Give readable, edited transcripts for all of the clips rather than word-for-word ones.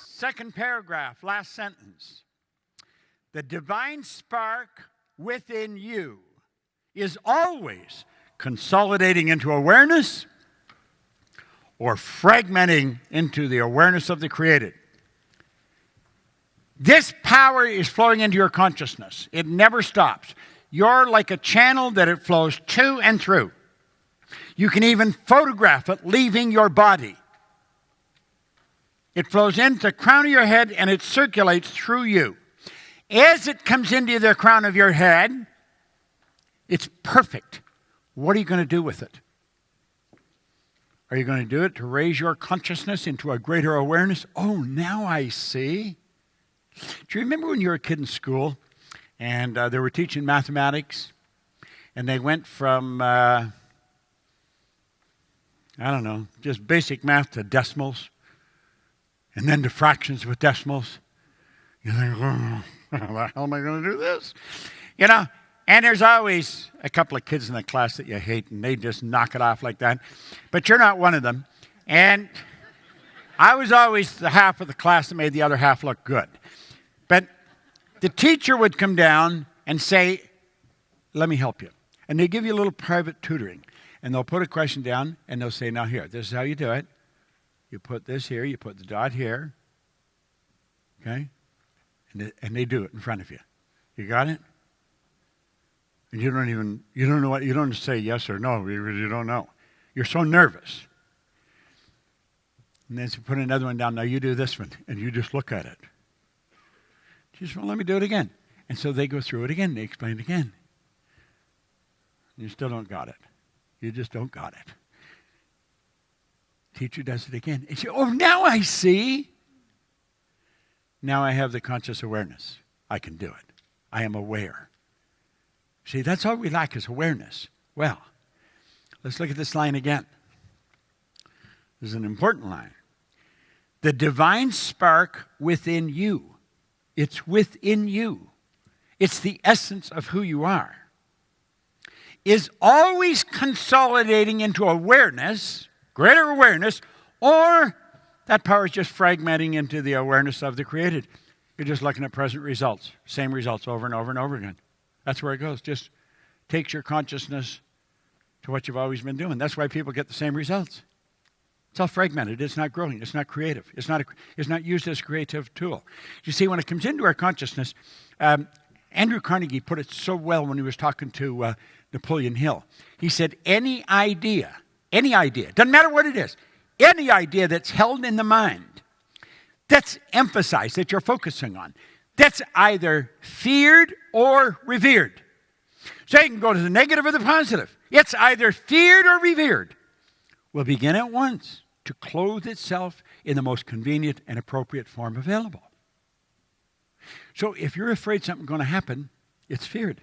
Second paragraph, last sentence. The divine spark within you is always consolidating into awareness or fragmenting into the awareness of the created. This power is flowing into your consciousness. It never stops. You're like a channel that it flows to and through. You can even photograph it leaving your body. It flows into the crown of your head and it circulates through you. As it comes into the crown of your head, it's perfect. What are you going to do with it? Are you going to do it to raise your consciousness into a greater awareness? Oh, now I see. Do you remember when you were a kid in school and they were teaching mathematics and they went from, I don't know, just basic math to decimals and then to fractions with decimals? You think, oh, how the hell am I going to do this? You know, and there's always a couple of kids in the class that you hate, and they just knock it off like that. But you're not one of them. And I was always the half of the class that made the other half look good. But the teacher would come down and say, let me help you. And they give you a little private tutoring. And they'll put a question down, and they'll say, now here, this is how you do it. You put this here, you put the dot here. Okay? And they do it in front of you. You got it? And you don't know what, you don't say yes or no, you don't know. You're so nervous. And then you put another one down, now you do this one, and you just look at it. Just, well, let me do it again. And so they go through it again, they explain it again. You still don't got it. You just don't got it. Teacher does it again. And you say, oh, now I see. Now I have the conscious awareness. I can do it. I am aware. See, that's all we lack is awareness. Well, let's look at this line again. This is an important line. The divine spark within you. It's within you. It's the essence of who you are. Is always consolidating into awareness, greater awareness, or that power is just fragmenting into the awareness of the created. You're just looking at present results, same results over and over and over again. That's where it goes. Just takes your consciousness to what you've always been doing. That's why people get the same results. It's all fragmented. It's not growing. It's not creative. It's not used as a creative tool. You see, when it comes into our consciousness, Andrew Carnegie put it so well when he was talking to Napoleon Hill. He said, any idea, doesn't matter what it is, any idea that's held in the mind, that's emphasized, that you're focusing on, that's either feared or revered. So you can go to the negative or the positive. It's either feared or revered. Will begin at once to clothe itself in the most convenient and appropriate form available. So if you're afraid something's going to happen, it's feared.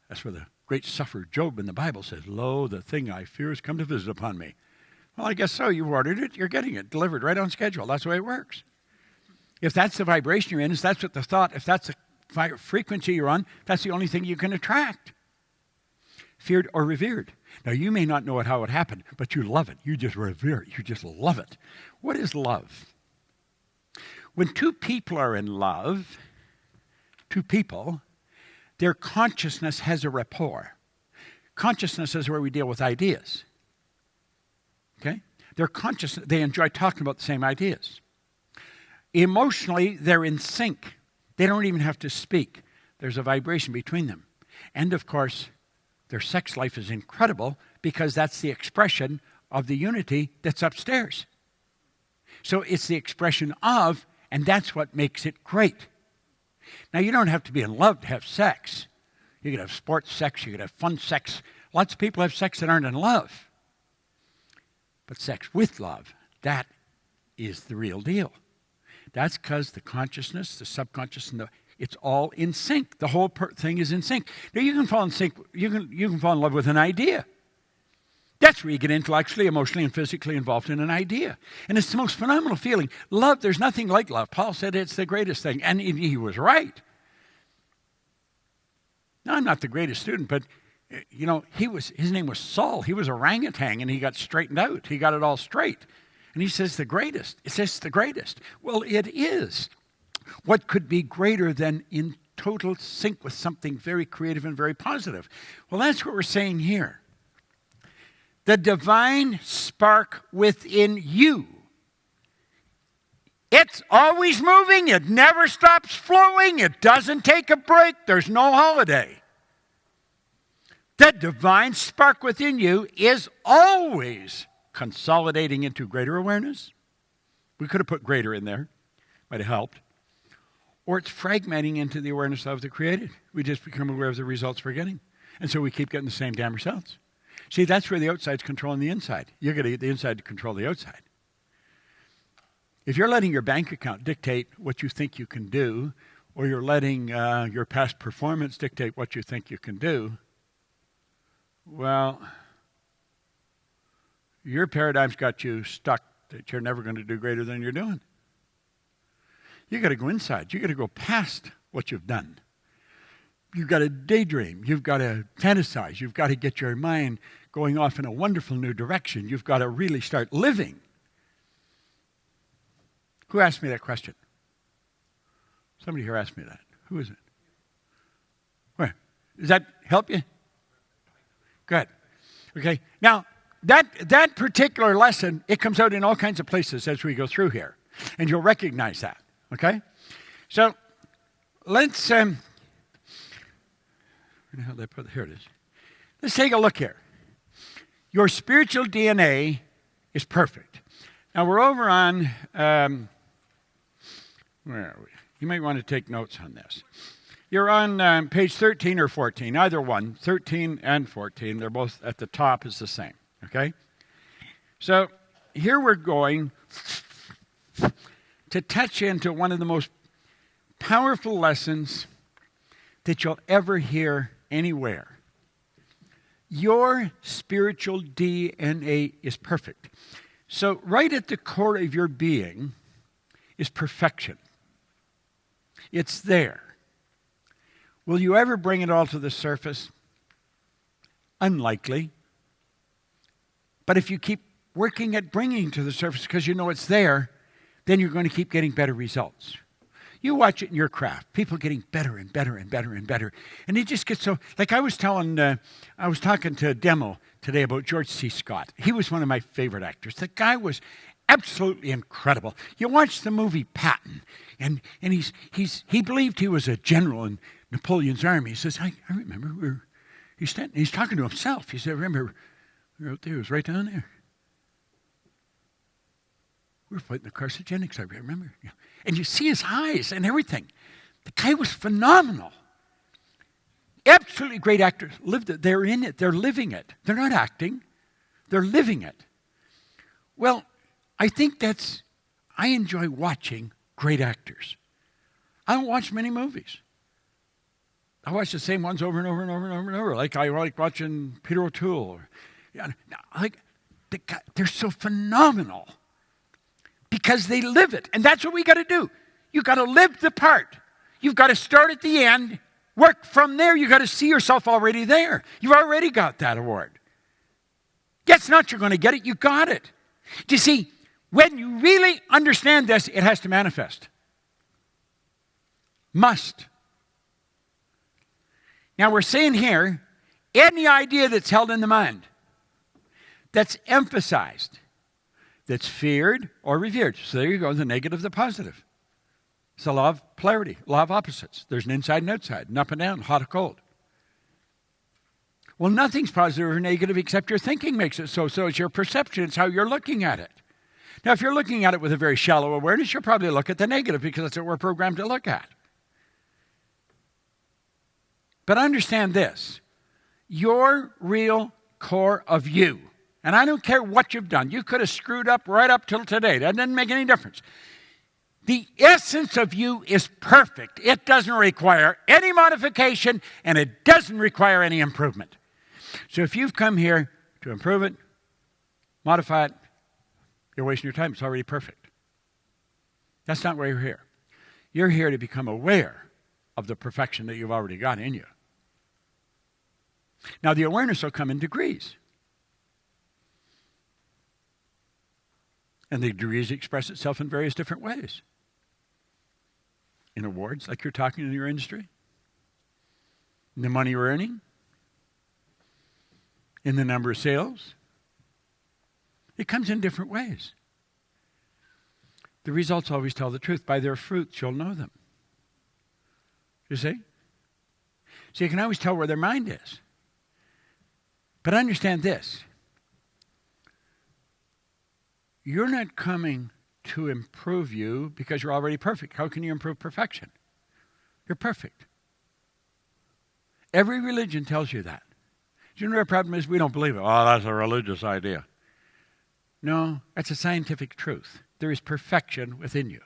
That's where the great sufferer Job in the Bible says, lo, the thing I fear has come to visit upon me. Well, I guess so. You've ordered it. You're getting it delivered right on schedule. That's the way it works. If that's the vibration you're in, if that's what the thought, if that's the frequency you're on, that's the only thing you can attract. Feared or revered. Now, you may not know how it happened, but you love it. You just revere it. You just love it. What is love? When two people are in love, their consciousness has a rapport. Consciousness is where we deal with ideas. Okay? Their consciousness, they enjoy talking about the same ideas. Emotionally, they're in sync. They don't even have to speak. There's a vibration between them. And of course, their sex life is incredible because that's the expression of the unity that's upstairs. So it's the expression of, and that's what makes it great. Now, you don't have to be in love to have sex. You could have sports sex, you could have fun sex. Lots of people have sex that aren't in love. But sex with love, that is the real deal. That's because the consciousness, the subconscious, and it's all in sync. The whole thing is in sync. Now, you can fall in sync. You can fall in love with an idea. That's where you get intellectually, emotionally, and physically involved in an idea. And it's the most phenomenal feeling. Love, there's nothing like love. Paul said it's the greatest thing, and he was right. Now, I'm not the greatest student, but, his name was Saul. He was orangutan, and he got straightened out. He got it all straight. And he says the greatest. It says the greatest. Well, it is. What could be greater than in total sync with something very creative and very positive? Well, that's what we're saying here. The divine spark within you. It's always moving. It never stops flowing. It doesn't take a break. There's no holiday. The divine spark within you is always consolidating into greater awareness. We could have put greater in there. Might have helped. Or it's fragmenting into the awareness of the created. We just become aware of the results we're getting. And so we keep getting the same damn results. See, that's where the outside's controlling the inside. You're going to get the inside to control the outside. If you're letting your bank account dictate what you think you can do, or you're letting your past performance dictate what you think you can do, well, your paradigm's got you stuck that you're never going to do greater than you're doing. You got to go inside. You got to go past what you've done. You've got to daydream. You've got to fantasize. You've got to get your mind going off in a wonderful new direction. You've got to really start living. Who asked me that question? Somebody here asked me that. Who is it? Where? Does that help you? Good. Okay. Now, that particular lesson, it comes out in all kinds of places as we go through here. And you'll recognize that. Okay? So, let's, where the hell did I put it? Here it is. Let's take a look here. Your spiritual DNA is perfect. Now, we're over on, where are we? You might want to take notes on this. You're on page 13 or 14, either one. 13 and 14, they're both at the top is the same. Okay? So, here we're going to touch into one of the most powerful lessons that you'll ever hear anywhere. Your spiritual DNA is perfect. So right at the core of your being is perfection. It's there. Will you ever bring it all to the surface? Unlikely. But if you keep working at bringing it to the surface because you know it's there, then you're going to keep getting better results. You watch it in your craft. People getting better and better and better and better. And it just gets so, like I was talking to a demo today about George C. Scott. He was one of my favorite actors. The guy was absolutely incredible. You watch the movie Patton, and he believed he was a general in Napoleon's army. He says, I remember, he's talking to himself. He said, I remember, we were out there, it was right down there. We were fighting the carcinogenics, I remember. Yeah. And you see his eyes and everything. The guy was phenomenal. Absolutely great actors. Lived it. They're in it. They're living it. They're not acting. They're living it. Well, I think I enjoy watching great actors. I don't watch many movies. I watch the same ones over and over and over and over and over. Like I like watching Peter O'Toole. They're so phenomenal. Because they live it. And that's what we got to do. You got to live the part. You've got to start at the end, work from there. You got to see yourself already there. You've already got that award. Guess not, you're going to get it. You got it. Do you see, when you really understand this, it has to manifest. Must. Now we're saying here, any idea that's held in the mind, that's emphasized, that's feared or revered. So there you go, the negative, the positive. It's the law of polarity, law of opposites. There's an inside and outside, an up and down, hot or cold. Well, nothing's positive or negative except your thinking makes it so. So it's your perception. It's how you're looking at it. Now, if you're looking at it with a very shallow awareness, you'll probably look at the negative because that's what we're programmed to look at. But understand this. Your real core of you, and I don't care what you've done. You could have screwed up right up till today. That doesn't make any difference. The essence of you is perfect. It doesn't require any modification, and it doesn't require any improvement. So if you've come here to improve it, modify it, you're wasting your time. It's already perfect. That's not why you're here. You're here to become aware of the perfection that you've already got in you. Now, the awareness will come in degrees. And the degrees express itself in various different ways. In awards, like you're talking in your industry. In the money you're earning. In the number of sales. It comes in different ways. The results always tell the truth. By their fruits, you'll know them. You see? So you can always tell where their mind is. But understand this. You're not coming to improve you because you're already perfect. How can you improve perfection? You're perfect. Every religion tells you that. Do you know what our problem is? We don't believe it. Oh, that's a religious idea. No, that's a scientific truth. There is perfection within you.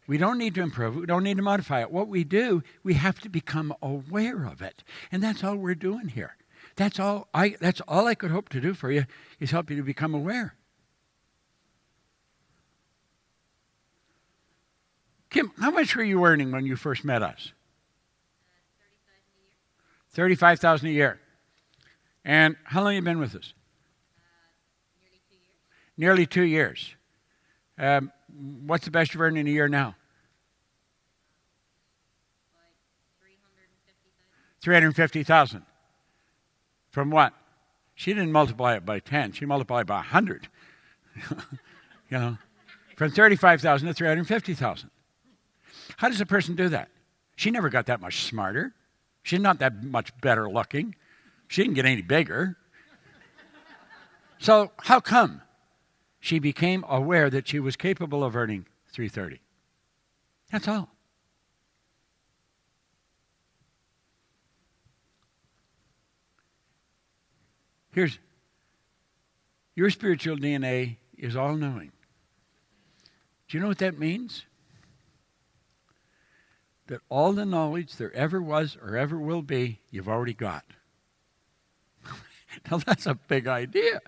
We don't need to improve it. We don't need to modify it. What we do, we have to become aware of it. And that's all we're doing here. That's all I could hope to do for you, is help you to become aware. Kim, how much were you earning when you first met us? $35,000 a year. And how long have you been with us? Nearly 2 years. What's the best you've earned in a year now? $350,000. From what? She didn't multiply it by 10. She multiplied it by 100. You know, from $35,000 to $350,000. How does a person do that? She never got that much smarter. She's not that much better looking. She didn't get any bigger. So how come? She became aware that she was capable of earning $330,000. That's all. Here's your spiritual DNA is all-knowing. Do you know what that means? That all the knowledge there ever was or ever will be, you've already got. Now that's a big idea.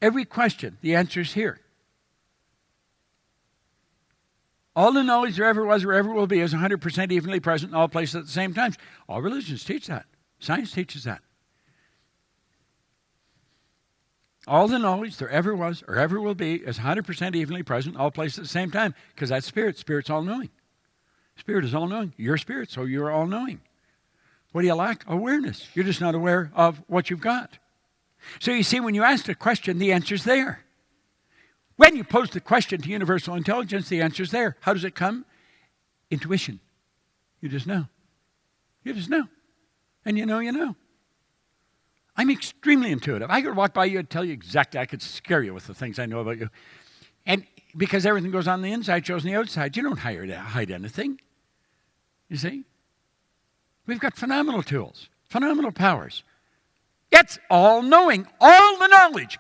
Every question, the answer's here. All the knowledge there ever was or ever will be is 100% evenly present in all places at the same time. All religions teach that. Science teaches that. All the knowledge there ever was or ever will be is 100% evenly present in all places at the same time, because that's spirit. Spirit's all-knowing. Spirit is all-knowing. You're spirit, so you're all-knowing. What do you lack? Awareness. You're just not aware of what you've got. So you see, when you ask a question, the answer's there. When you pose the question to universal intelligence, the answer's there. How does it come? Intuition. You just know. You just know. And you know you know. I'm extremely intuitive. I could walk by you and tell you exactly. I could scare you with the things I know about you. And because everything goes on the inside, shows on the outside, you don't hide anything. You see? We've got phenomenal tools, phenomenal powers. It's all-knowing, all the knowledge.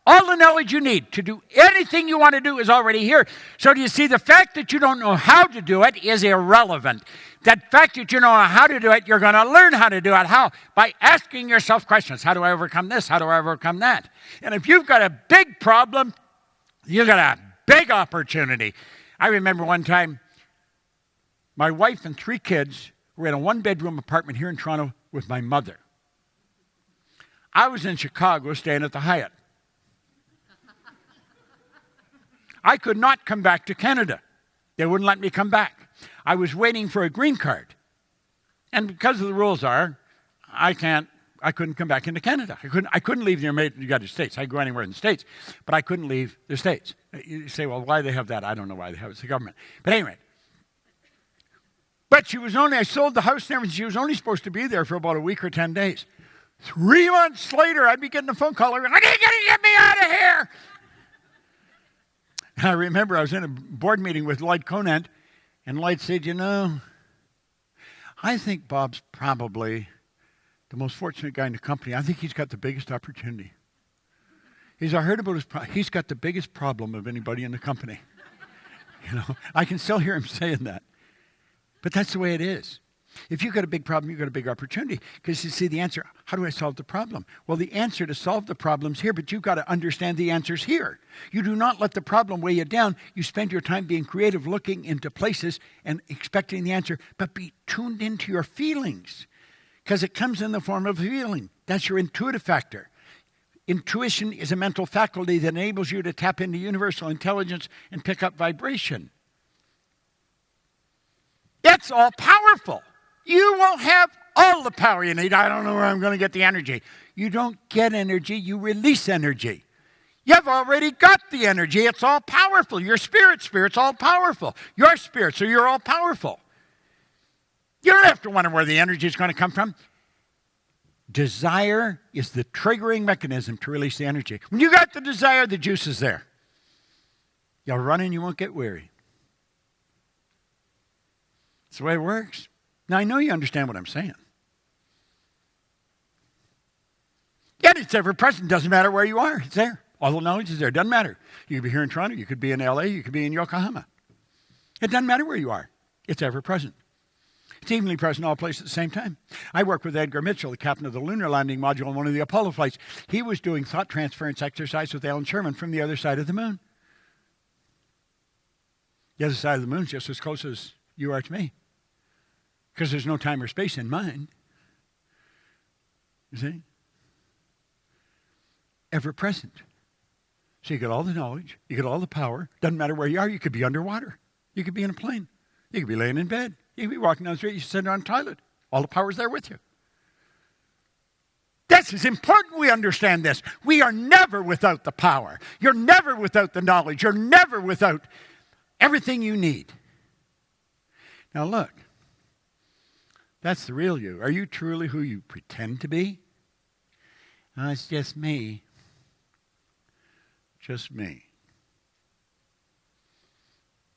All the knowledge you need to do anything you want to do is already here. So do you see, the fact that you don't know how to do it is irrelevant. That fact that you know how to do it, you're going to learn how to do it. How? By asking yourself questions. How do I overcome this? How do I overcome that? And if you've got a big problem, you've got a big opportunity. I remember one time, my wife and 3 kids were in a 1-bedroom apartment here in Toronto with my mother. I was in Chicago staying at the Hyatt. I could not come back to Canada. They wouldn't let me come back. I was waiting for a green card. And because of the rules are, I couldn't come back into Canada. I couldn't leave the United States. I could go anywhere in the States, but I couldn't leave the States. You say, well, why do they have that? I don't know why they have it. It's the government. But anyway. But I sold the house and everything. She was only supposed to be there for about a week or 10 days. 3 months later, I'd be getting a phone call. I need you to get me out of here. And I remember I was in a board meeting with Lloyd Conant, and Lloyd said, I think Bob's probably the most fortunate guy in the company. I think he's got the biggest opportunity. I heard about he's got the biggest problem of anybody in the company. I can still hear him saying that. But that's the way it is. If you've got a big problem, you've got a big opportunity. Because you see the answer, how do I solve the problem? Well, the answer to solve the problem's here, but you've got to understand the answer's here. You do not let the problem weigh you down. You spend your time being creative, looking into places and expecting the answer, but be tuned into your feelings. Because it comes in the form of a feeling. That's your intuitive factor. Intuition is a mental faculty that enables you to tap into universal intelligence and pick up vibration. It's all powerful. You will have all the power you need. I don't know where I'm going to get the energy. You don't get energy, you release energy. You've already got the energy. It's all powerful. Your spirit's all powerful. Your spirit, so you're all powerful. You don't have to wonder where the energy is going to come from. Desire is the triggering mechanism to release the energy. When you got the desire, the juice is there. You'll run and you won't get weary. That's the way it works. Now, I know you understand what I'm saying. Yet it's ever present. Doesn't matter where you are. It's there. All the knowledge is there. Doesn't matter. You could be here in Toronto. You could be in LA. You could be in Yokohama. It doesn't matter where you are. It's ever present. It's evenly present in all places at the same time. I work with Edgar Mitchell, the captain of the lunar landing module on one of the Apollo flights. He was doing thought transference exercise with Alan Sherman from the other side of the moon. The other side of the moon is just as close as you are to me. Because there's no time or space in mind. You see? Ever present. So you get all the knowledge, you get all the power. Doesn't matter where you are. You could be underwater. You could be in a plane. You could be laying in bed. You could be walking down the street. You sit on a toilet. All the power's there with you. This is important we understand this. We are never without the power. You're never without the knowledge. You're never without everything you need. Now look. That's the real you. Are you truly who you pretend to be? No, it's just me. Just me.